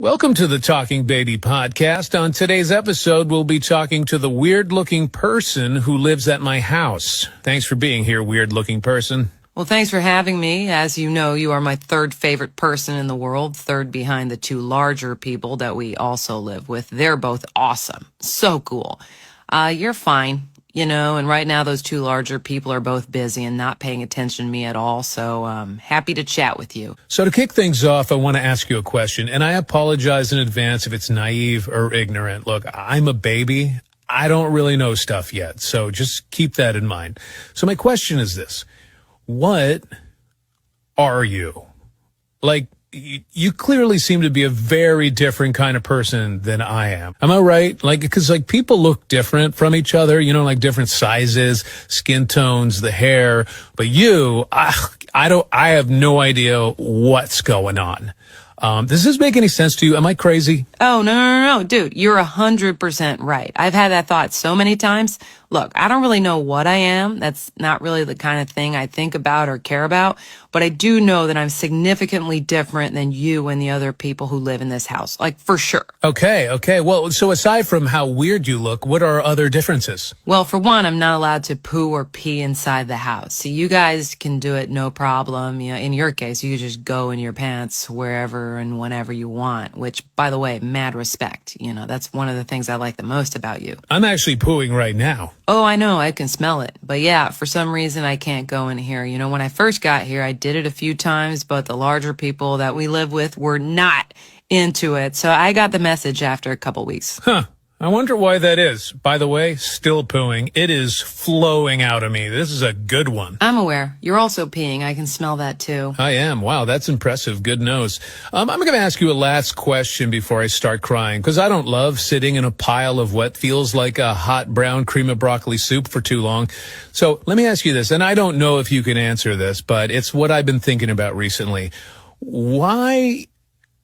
Welcome to the Talking Baby podcast. On today's episode, we'll be talking to the weird-looking person who lives at my house. Thanks for being here, weird-looking person. Well, thanks for having me. As you know, you are my third favorite person in the world, third behind the two larger people that we also live with. They're both awesome. So cool. You're fine, and right now those two larger people are both busy and not paying attention to me at all, so happy to chat with you. So to kick things off, I want to ask you a question, and I apologize in advance if it's naive or ignorant. Look, I'm a baby. I don't really know stuff yet, so just keep that in mind. So my question is this. What are you? Like, you clearly seem to be a very different kind of person than I am. Am I right? Because people look different from each other, like different sizes, skin tones, the hair. But you, I have no idea what's going on. Does this make any sense to you? Am I crazy? Oh, no, dude, you're 100% right. I've had that thought so many times. Look, I don't really know what I am. That's not really the kind of thing I think about or care about, but I do know that I'm significantly different than you and the other people who live in this house, for sure. Okay. Well, so aside from how weird you look, what are other differences? Well, for one, I'm not allowed to poo or pee inside the house. So you guys can do it no problem. In your case, you just go in your pants wherever and whenever you want, which, by the way, mad respect. That's one of the things I like the most about you. I'm actually pooing right now. Oh, I know. I can smell it. But yeah, for some reason, I can't go in here. When I first got here, I did it a few times, but the larger people that we live with were not into it. So I got the message after a couple weeks. Huh. I wonder why that is. By the way, still pooing. It is flowing out of me. This is a good one. I'm aware. You're also peeing. I can smell that too. I am. Wow, that's impressive. Good nose. I'm going to ask you a last question before I start crying, because I don't love sitting in a pile of what feels like a hot brown cream of broccoli soup for too long. So let me ask you this, and I don't know if you can answer this, but it's what I've been thinking about recently. Why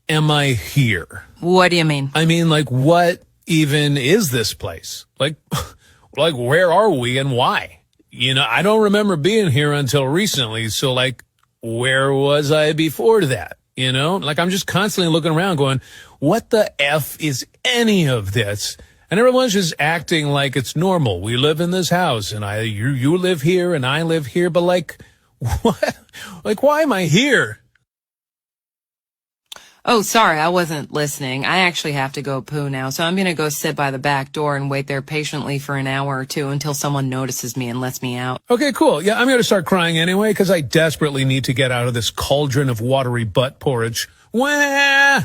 am I here? What do you mean? I mean, what even is this place? Where are we and why? I don't remember being here until recently. So where was I before that? I'm just constantly looking around going, what the F is any of this? And everyone's just acting like it's normal. We live in this house and you live here and I live here. But what? Why am I here? Oh, sorry, I wasn't listening. I actually have to go poo now, so I'm going to go sit by the back door and wait there patiently for an hour or two until someone notices me and lets me out. Okay, cool. Yeah, I'm going to start crying anyway because I desperately need to get out of this cauldron of watery butt porridge. Wah!